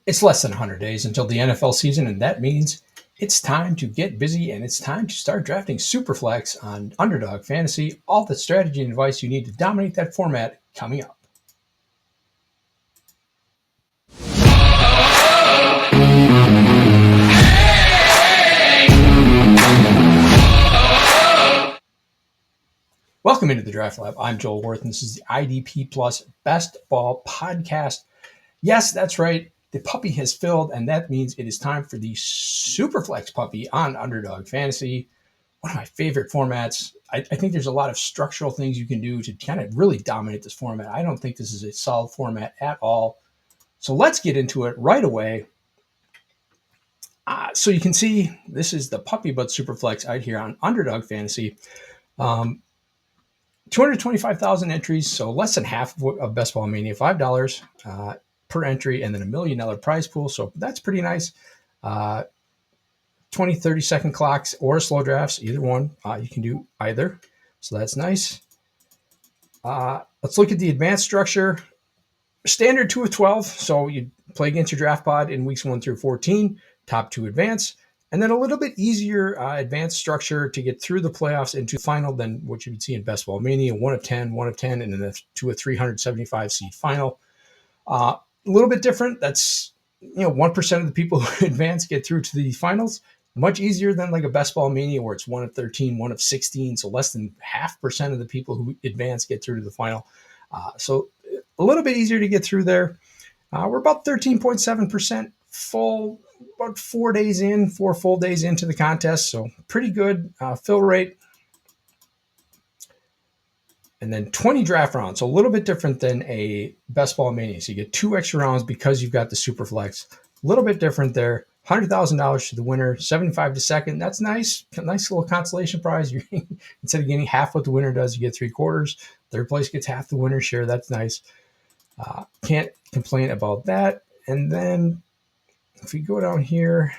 It's less than 100 days until the NFL season, and that means it's time to get busy and it's time to start drafting Superflex on Underdog Fantasy. All the strategy and advice you need to dominate that format coming up. Welcome into the Draft Lab. I'm Joel Worth, and this is the IDP Plus Best Ball Podcast. Yes, that's right. The puppy has filled, and that means it is time for the Superflex Puppy on Underdog Fantasy. One of my favorite formats. I think there's a lot of structural things you can do to kind of really dominate this format. I don't think this is a solid format at all. So let's get into it right away. So you can see this is the Puppy But Superflex out here on Underdog Fantasy. 225,000 entries, so less than half of Best Ball Mania, $5 per entry, and then $1 million prize pool. So that's pretty nice. 20, 30-second clocks or slow drafts, either one. You can do either. So that's nice. Let's look at the advanced structure. Standard 2 of 12. So you play against your draft pod in weeks 1 through 14, top 2 advance. And then a little bit easier advanced structure to get through the playoffs into the final than what you would see in Best Ball Mania, 1 of 10, and then a 2 of 375 seed final. A little bit different. That's 1% of the people who advance get through to the finals. Much easier than like a Best Ball Mania where it's 1 of 13, 1 of 16. So less than 0.5% of the people who advance get through to the final. So a little bit easier to get through there. We're about 13.7% full, about 4 full days into the contest. So pretty good fill rate. And then 20 draft rounds, so a little bit different than a Best Ball Mania. So you get 2 extra rounds because you've got the Superflex. A little bit different there. $100,000 to the winner, 75 to second. That's nice. Nice little consolation prize. Instead of getting half what the winner does, you get 3/4. Third place gets half the winner's share. That's nice. Can't complain about that. And then if we go down here,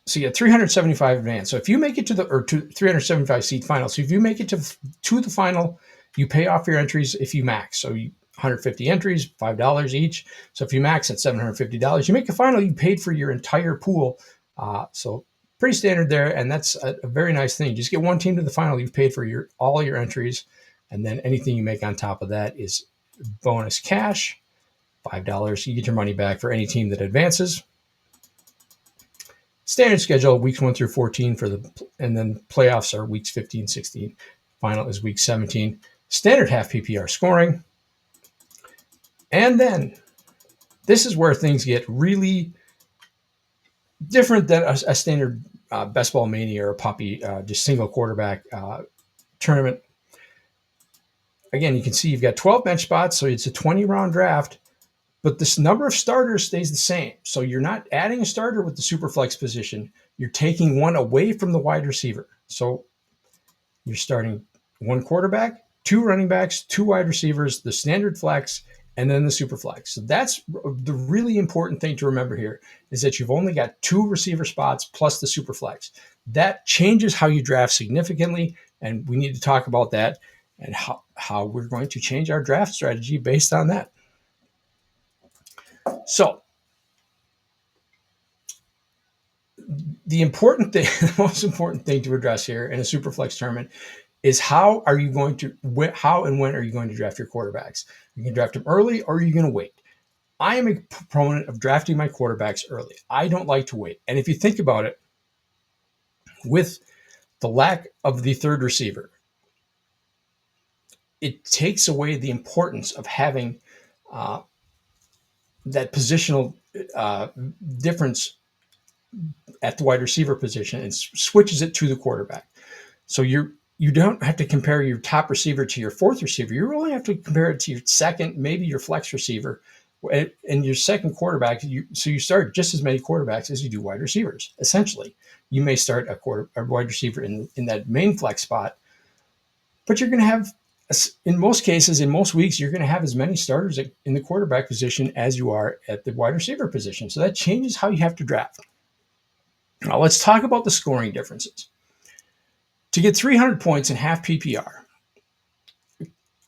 so you get 375 advance. So if you make it to 375 seed final, so if you make it to the final, you pay off your entries if you max. So 150 entries, $5 each. So if you max at $750, you make the final, you paid for your entire pool. So pretty standard there, and that's a very nice thing. Just get one team to the final, you've paid for all your entries, and then anything you make on top of that is bonus cash, $5. You get your money back for any team that advances. Standard schedule, weeks 1 through 14 and then playoffs are weeks 15, 16. Final is week 17. Standard half PPR scoring. And then this is where things get really different than a standard Best Ball Mania or a Puppy, just single quarterback tournament. Again, you can see you've got 12 bench spots, so it's a 20-round draft. But this number of starters stays the same. So you're not adding a starter with the Superflex position. You're taking one away from the wide receiver. So you're starting 1 quarterback, 2 running backs, 2 wide receivers, the standard flex, and then the Superflex. So that's the really important thing to remember here is that you've only got 2 receiver spots plus the Superflex. That changes how you draft significantly, and we need to talk about that and how we're going to change our draft strategy based on that. So the most important thing to address here in a Superflex tournament is how and when are you going to draft your quarterbacks? You can draft them early or are you going to wait? I am a proponent of drafting my quarterbacks early. I don't like to wait. And if you think about it, with the lack of the third receiver, it takes away the importance of having that positional difference at the wide receiver position and switches it to the quarterback. So you don't have to compare your top receiver to your fourth receiver. You really have to compare it to your second, maybe your flex receiver, and your second quarterback. So you start just as many quarterbacks as you do wide receivers. Essentially, you may start a wide receiver in that main flex spot, but you're going to have, in most cases, in most weeks, you're going to have as many starters in the quarterback position as you are at the wide receiver position. So that changes how you have to draft. Now let's talk about the scoring differences. To get 300 points in half PPR,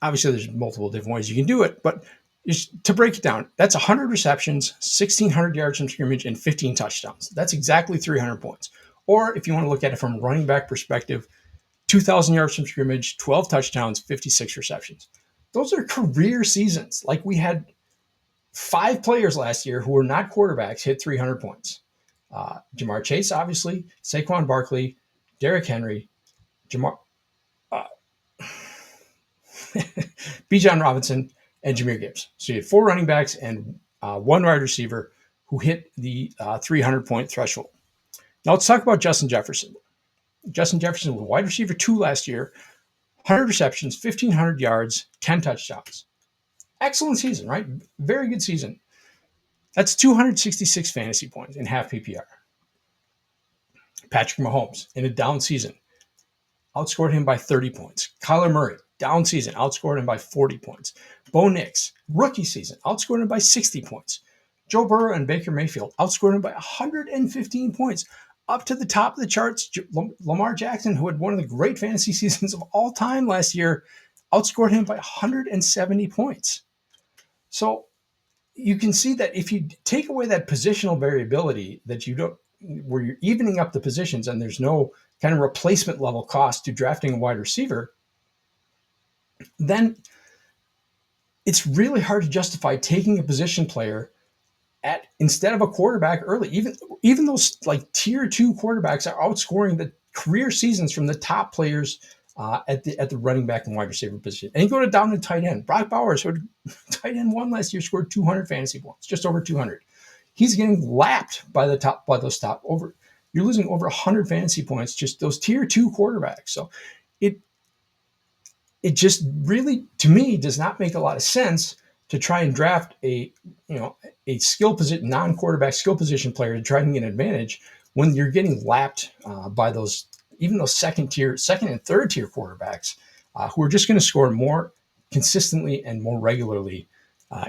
Obviously, there's multiple different ways you can do it, but just to break it down, that's 100 receptions, 1,600 yards from scrimmage, and 15 touchdowns. That's exactly 300 points. Or if you want to look at it from a running back perspective, 2,000 yards from scrimmage, 12 touchdowns, 56 receptions. Those are career seasons. Like we had 5 players last year who were not quarterbacks hit 300 points. Jamar Chase, obviously, Saquon Barkley, Derrick Henry, uh, Bijan Robinson, and Jahmyr Gibbs. So you had 4 running backs and 1 wide receiver who hit the 300-point threshold. Now let's talk about Justin Jefferson. Justin Jefferson was wide receiver 2 last year, 100 receptions, 1,500 yards, 10 touchdowns. Excellent season, right? Very good season. That's 266 fantasy points in half PPR. Patrick Mahomes, in a down season, outscored him by 30 points. Kyler Murray, down season, outscored him by 40 points. Bo Nix, rookie season, outscored him by 60 points. Joe Burrow and Baker Mayfield outscored him by 115 points. Up to the top of the charts, Lamar Jackson, who had one of the great fantasy seasons of all time last year, outscored him by 170 points. So you can see that if you take away that positional variability that you don't, where you're evening up the positions and there's no kind of replacement level cost to drafting a wide receiver, then it's really hard to justify taking a position player at instead of a quarterback early. Even those like tier 2 quarterbacks are outscoring the career seasons from the top players at the running back and wide receiver position. And you go down to tight end. Brock Bowers, who tight end 1 last year, scored 200 fantasy points, just over 200. He's getting lapped by those top over. You're losing over 100 fantasy points, just those tier 2 quarterbacks. So it just really, to me, does not make a lot of sense to try and draft a skill position, non-quarterback skill position player to try and get an advantage when you're getting lapped by those second and third tier quarterbacks who are just going to score more consistently and more regularly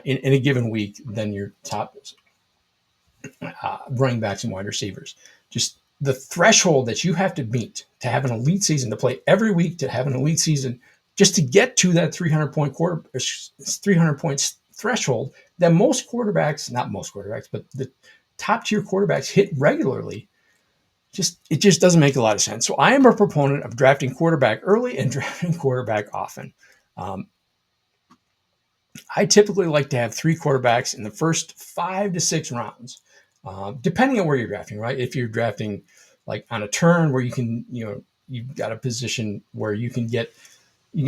in a given week than your top running backs and wide receivers. Just the threshold that you have to meet to have an elite season, to play every week, to have an elite season, just to get to that 300 points threshold that not most quarterbacks, but the top tier quarterbacks hit regularly. It just doesn't make a lot of sense. So I am a proponent of drafting quarterback early and drafting quarterback often. I typically like to have 3 quarterbacks in the first 5 to 6 rounds, depending on where you're drafting, right? If you're drafting like on a turn where you can, you've got a position where you can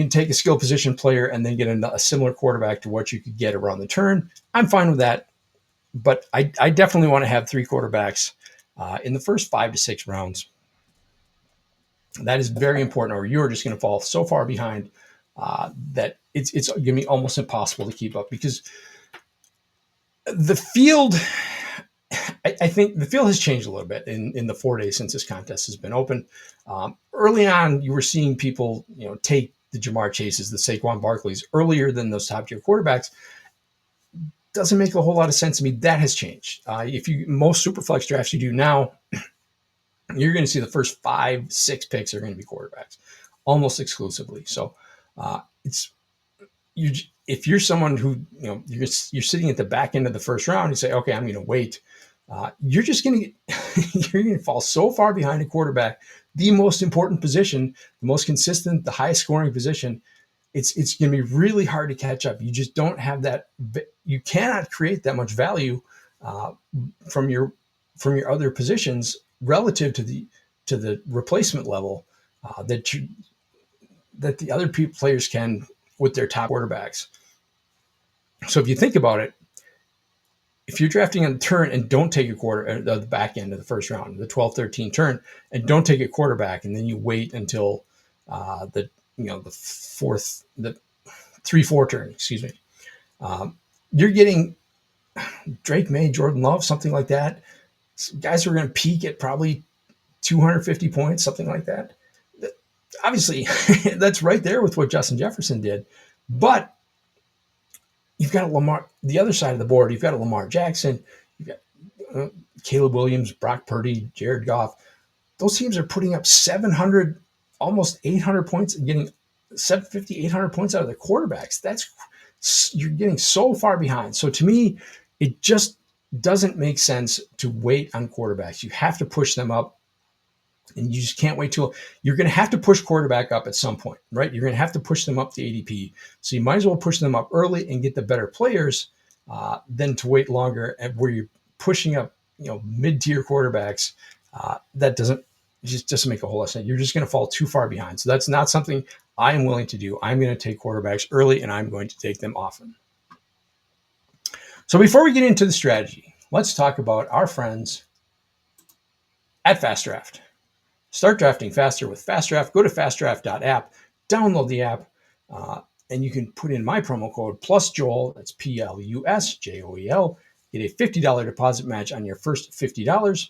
take a skill position player and then get a similar quarterback to what you could get around the turn. I'm fine with that. But I definitely want to have 3 quarterbacks in the first 5 to 6 rounds. That is very important, or you're just going to fall so far behind that it's going to be almost impossible to keep up, because the field, I think the field has changed a little bit in the 4 days since this contest has been open. Early on, you were seeing people, take the Jamar Chases, the Saquon Barkleys earlier than those top tier quarterbacks. Doesn't make a whole lot of sense to me. That has changed. Most Superflex drafts you do now, you're going to see the first 5-6 picks are going to be quarterbacks almost exclusively. So if you're someone who, you're sitting at the back end of the first round, you say, okay, I'm going to wait. You're going to fall so far behind a quarterback, the most important position, the most consistent, the highest scoring position. It's going to be really hard to catch up. You just don't have that. You cannot create that much value from your other positions relative to the replacement level that the other players can with their top quarterbacks. So if you think about it, if you're drafting on the turn and don't take the back end of the first round, the 12-13 turn, and don't take a quarterback, and then you wait until the 3-4 turn, you're getting Drake May, Jordan Love, something like that. Guys are going to peak at probably 250 points, something like that. Obviously, that's right there with what Justin Jefferson did. But you've got Lamar, the other side of the board, you've got a Lamar Jackson, you've got Caleb Williams, Brock Purdy, Jared Goff. Those teams are putting up 700, almost 800 points and getting 750, 800 points out of the quarterbacks. You're getting so far behind. So to me, it just doesn't make sense to wait on quarterbacks. You have to push them up, and you just can't wait till you're going to have to push quarterback up at some point, right? You're going to have to push them up to ADP. So you might as well push them up early and get the better players than to wait longer and where you're pushing up, mid-tier quarterbacks. That doesn't make a whole lot of sense. You're just going to fall too far behind. So that's not something I am willing to do. I'm going to take quarterbacks early, and I'm going to take them often. So before we get into the strategy, let's talk about our friends at Fast Draft. Start drafting faster with Fast Draft. Go to fastdraft.app, download the app, and you can put in my promo code +Joel, that's PlusJoel, get a $50 deposit match on your first $50.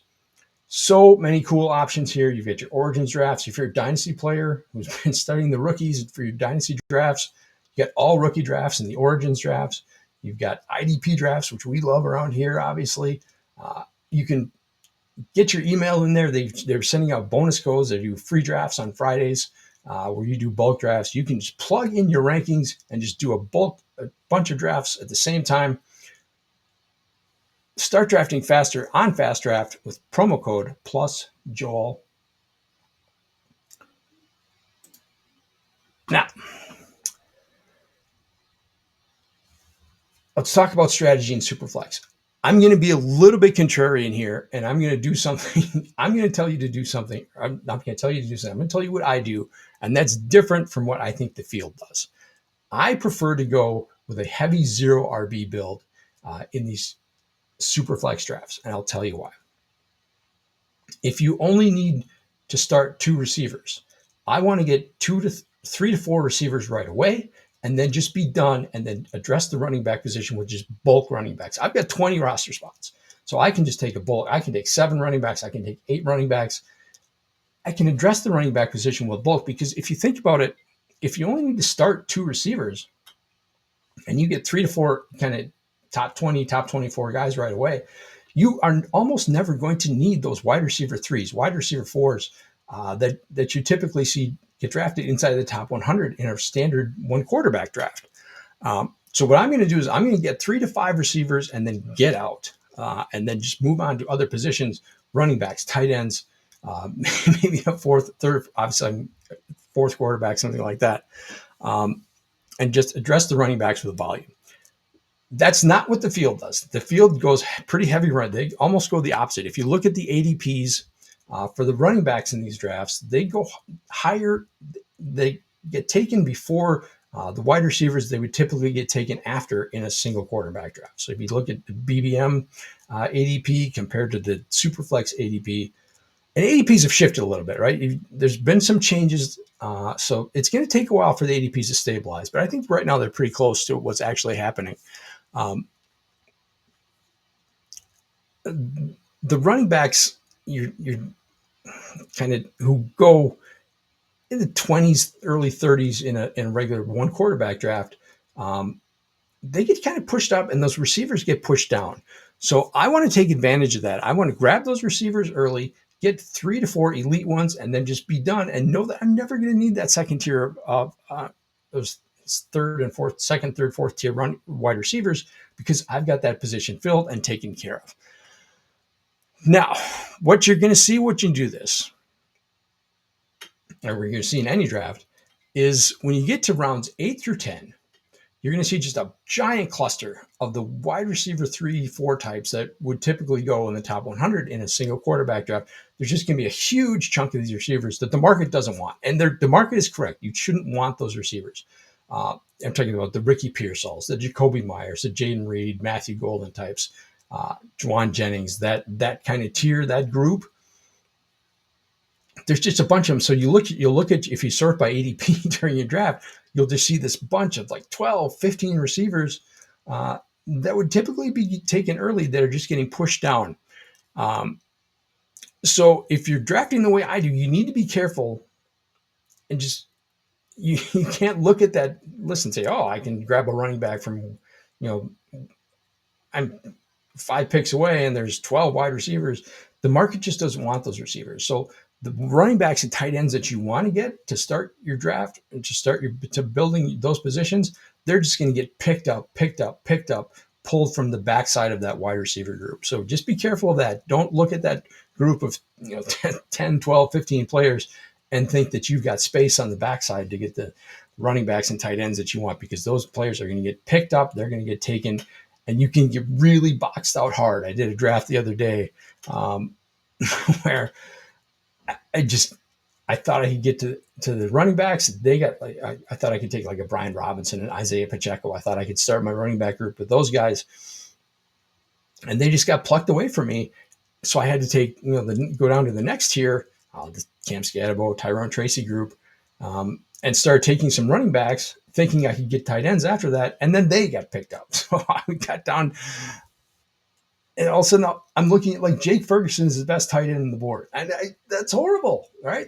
So many cool options here. You've got your Origins drafts. If you're a Dynasty player who's been studying the rookies for your Dynasty drafts, you got all rookie drafts and the Origins drafts. You've got IDP drafts, which we love around here, obviously. You can get your email in there. They're sending out bonus codes. They do free drafts on Fridays where you do bulk drafts. You can just plug in your rankings and just do a bunch of drafts at the same time. Start drafting faster on Fast Draft with promo code +Joel. Now, let's talk about strategy in Superflex. I'm going to be a little bit contrarian here, and I'm going to do something. I'm going to tell you to do something. I'm not going to tell you to do something. I'm going to tell you what I do, and that's different from what I think the field does. I prefer to go with a heavy 0 RB build in these Superflex drafts, and I'll tell you why. If you only need to start 2 receivers, I want to get 3 to 4 receivers right away, and then just be done, and then address the running back position with just bulk running backs. I've got 20 roster spots, so I can just take a bulk. I can take 7 running backs. I can take 8 running backs. I can address the running back position with bulk, because if you think about it, if you only need to start 2 receivers and you get 3 to 4 kind of top 20, top 24 guys right away, you are almost never going to need those wide receiver 3s, wide receiver 4s that you typically see get drafted inside the top 100 in a standard 1 quarterback draft. So what I'm going to do is I'm going to get 3 to 5 receivers and then get out, and then just move on to other positions, running backs, tight ends, maybe a third, obviously 4th quarterback, something like that, and just address the running backs with volume. That's not what the field does. The field goes pretty heavy run. They almost go the opposite. If you look at the ADPs for the running backs in these drafts, they go higher. They get taken before the wide receivers. They would typically get taken after in a single quarterback draft. So if you look at the BBM ADP compared to the Superflex ADP, and ADPs have shifted a little bit, right? There's been some changes. So it's going to take a while for the ADPs to stabilize, but I think right now they're pretty close to what's actually happening. The running backs, you're kind of who go in the 20s, early 30s in a regular 1 quarterback draft, they get kind of pushed up, and those receivers get pushed down. So I want to take advantage of that. I want to grab those receivers early, get 3 to 4 elite ones, and then just be done, and know that I'm never going to need that second tier of those second, third, fourth tier wide receivers, because I've got that position filled and taken care of. Now, what you're going to see when you do this, or we're going to see in any draft, is when you get to rounds 8 through 10, you're going to see just a giant cluster of the wide receiver 3, 4 types that would typically go in the top 100 in a single quarterback draft. There's just going to be a huge chunk of these receivers that the market doesn't want. And the market is correct. You shouldn't want those receivers. I'm talking about the Ricky Pearsalls, the Jacoby Myers, the Jaden Reed, Matthew Golden types, Juwan Jennings, that kind of tier, that group. There's just a bunch of them. So you'll look at, if you sort by ADP during your draft, you'll just see this bunch of like 12, 15 receivers that would typically be taken early that are just getting pushed down. So if you're drafting the way I do, you need to be careful, and just you can't look at that list and say, oh, I can grab a running back from, I'm 5 picks away and there's 12 wide receivers. The market just doesn't want those receivers. So the running backs and tight ends that you want to get to start your draft and to building those positions, they're just going to get picked up, pulled from the backside of that wide receiver group. So just be careful of that. Don't look at that group of 10, 12, 15 players and think that you've got space on the backside to get the running backs and tight ends that you want, because those players are going to get picked up. They're going to get taken, and you can get really boxed out hard. I did a draft the other day where I thought I could get to the running backs. They got like, I thought I could take like a Brian Robinson and Isaiah Pacheco. I thought I could start my running back group with those guys, and they just got plucked away from me. So I had to take, go down to the next tier, the Cam Scadabo, Tyrone Tracy group, and start taking some running backs, thinking I could get tight ends after that, and then they got picked up. So I got down. And all of a sudden, I'm looking at like Jake Ferguson is the best tight end in the board. And that's horrible, right?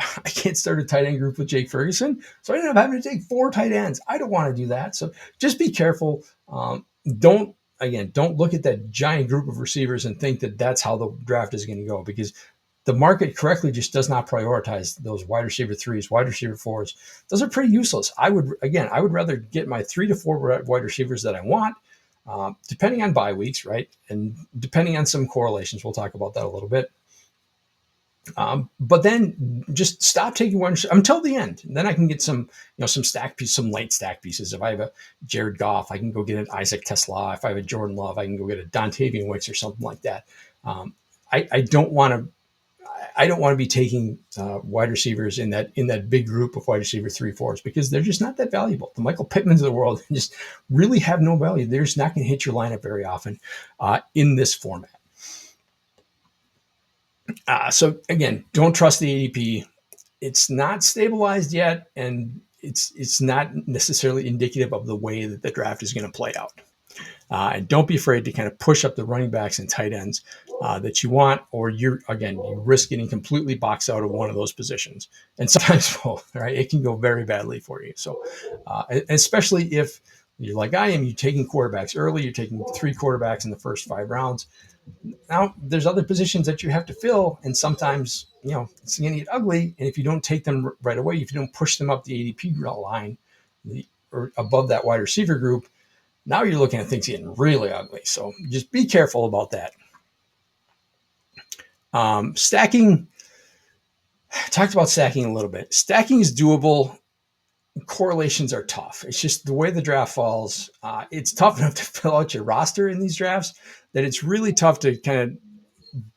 I can't start a tight end group with Jake Ferguson. So I ended up having to take 4 tight ends. I don't want to do that. So just be careful. Don't look at that giant group of receivers and think that that's how the draft is going to go, because the market correctly just does not prioritize those wide receiver 3s, wide receiver 4s. Those are pretty useless. I would rather get my 3 to 4 wide receivers that I want, depending on bye weeks, right? And depending on some correlations. We'll talk about that a little bit. But then just stop taking one until the end. And then I can get some late stack pieces. If I have a Jared Goff, I can go get an Isaac Tesla. If I have a Jordan Love, I can go get a Dontavian Wicks or something like that. I don't want to be taking wide receivers in that big group of wide receiver 3-4s, because they're just not that valuable. The Michael Pittmans of the world just really have no value. They're just not going to hit your lineup very often in this format. So again, don't trust the ADP. It's not stabilized yet, and it's not necessarily indicative of the way that the draft is going to play out. And don't be afraid to kind of push up the running backs and tight ends that you want, or you risk getting completely boxed out of one of those positions. And sometimes both, right? It can go very badly for you. So, especially if you're like I am, you're taking quarterbacks early, you're taking 3 quarterbacks in the first 5 rounds. Now there's other positions that you have to fill, and sometimes it's going to get ugly. And if you don't take them right away, if you don't push them up the ADP line or above that wide receiver group, now you're looking at things getting really ugly. So just be careful about that. Stacking, talked about stacking a little bit. Stacking is doable. Correlations are tough. It's just the way the draft falls. It's tough enough to fill out your roster in these drafts that it's really tough to kind of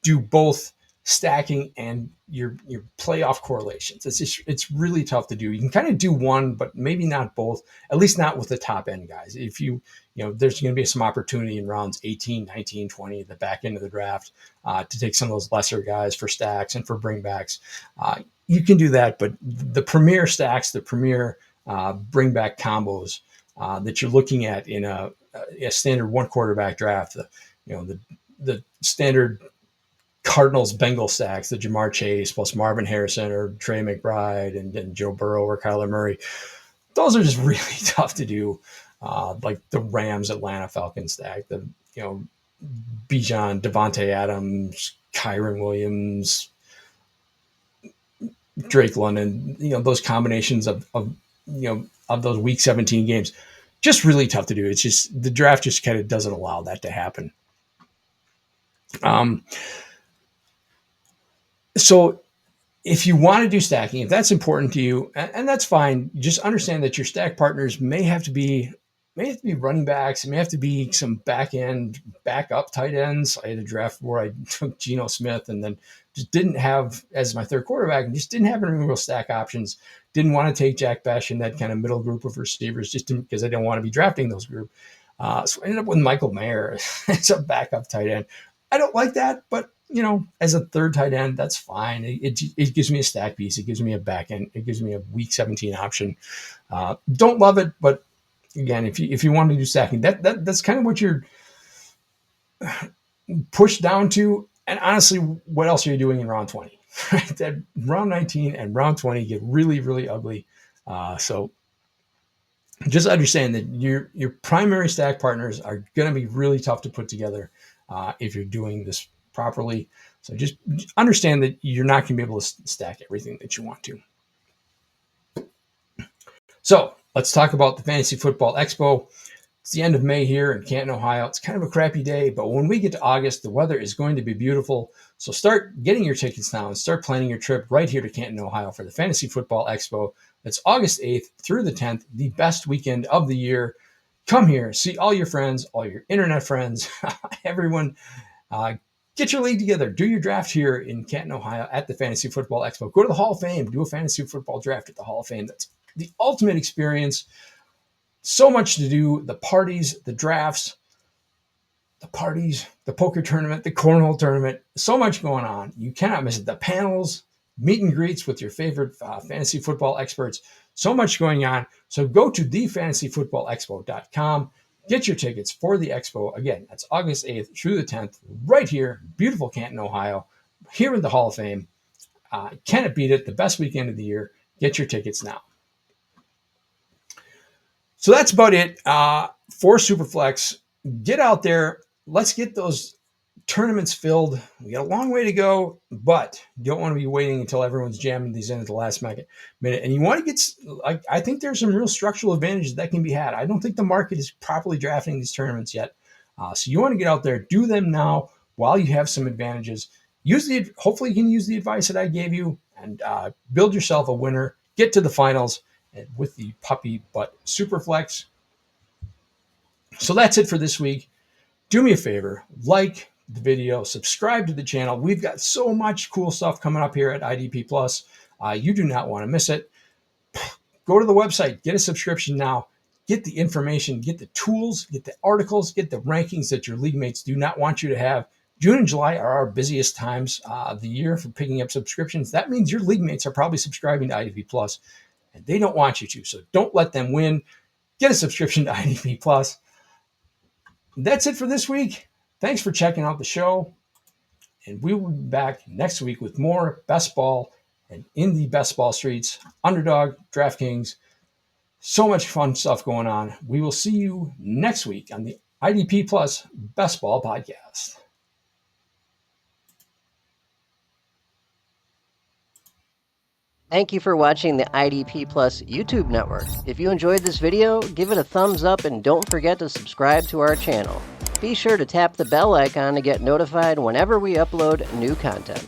do both stacking and your playoff correlations. It's really tough to do. You can kind of do one, but maybe not both, at least not with the top end guys. If there's going to be some opportunity in rounds 18, 19, 20, the back end of the draft, to take some of those lesser guys for stacks and for bringbacks. You can do that, but the premier stacks, the premier bringback combos that you're looking at in a standard 1 quarterback draft, the standard Cardinals Bengals stacks, the Jamar Chase plus Marvin Harrison or Trey McBride and Joe Burrow or Kyler Murray, those are just really tough to do. Like the Rams Atlanta Falcons stack, the Bijan, Devontae Adams, Kyron Williams, Drake London, those combinations of those week 17 games, just really tough to do. It's just the draft just kind of doesn't allow that to happen. So if you want to do stacking, if that's important to you, and that's fine, just understand that your stack partners may have to be running backs. It may have to be some backup tight ends. I had a draft where I took Geno Smith and then just didn't have as my 3rd quarterback and just didn't have any real stack options. Didn't want to take Jack Besh in that kind of middle group of receivers because I didn't want to be drafting those group. So I ended up with Michael Mayer as a backup tight end. I don't like that, but as a 3rd tight end, that's fine. It gives me a stack piece. It gives me a back end. It gives me a week 17 option. Don't love it, but again, if you want to do stacking, that's kind of what you're pushed down to. And honestly, what else are you doing in round 20? Right? That round 19 and round 20 get really, really ugly. So just understand that your primary stack partners are going to be really tough to put together if you're doing this properly. So just understand that you're not going to be able to stack everything that you want to. So let's talk about the Fantasy Football Expo. It's the end of May here in Canton, Ohio. It's kind of a crappy day, but when we get to August, the weather is going to be beautiful. So start getting your tickets now and start planning your trip right here to Canton, Ohio for the Fantasy Football Expo. That's August 8th through the 10th, the best weekend of the year. Come here, see all your friends, all your internet friends, everyone. Get your league together. Do your draft here in Canton, Ohio at the Fantasy Football Expo. Go to the Hall of Fame. Do a fantasy football draft at the Hall of Fame. That's the ultimate experience. So much to do. The parties, the drafts, the parties, the poker tournament, the cornhole tournament. So much going on. You cannot miss it. The panels, meet and greets with your favorite fantasy football experts. So much going on. So go to thefantasyfootballexpo.com. Get your tickets for the expo. Again, that's August 8th through the 10th, right here, beautiful Canton, Ohio, here in the Hall of Fame. Cannot beat it. The best weekend of the year. Get your tickets now. So that's about it for Superflex. Get out there. Let's get those tournaments filled. We got a long way to go, but you don't want to be waiting until everyone's jamming these in at the last minute. And you want to get, I think there's some real structural advantages that can be had. I don't think the market is properly drafting these tournaments yet. So you want to get out there, do them now while you have some advantages. Hopefully you can use the advice that I gave you and build yourself a winner. Get to the finals with the Puppy Butt Superflex. So that's it for this week. Do me a favor, like the video, subscribe to the channel. We've got so much cool stuff coming up here at IDP Plus. You do not want to miss it. Go to the website, get a subscription now, get the information, get the tools, get the articles, get the rankings that your league mates do not want you to have. June and July are our busiest times of the year for picking up subscriptions. That means your league mates are probably subscribing to IDP Plus, and they don't want you to. So don't let them win. Get a subscription to IDP Plus. That's it for this week. Thanks for checking out the show. And we will be back next week with more best ball and in the best ball streets, Underdog, DraftKings. So much fun stuff going on. We will see you next week on the IDP Plus Best Ball Podcast. Thank you for watching the IDP Plus YouTube network. If you enjoyed this video, give it a thumbs up and don't forget to subscribe to our channel. Be sure to tap the bell icon to get notified whenever we upload new content.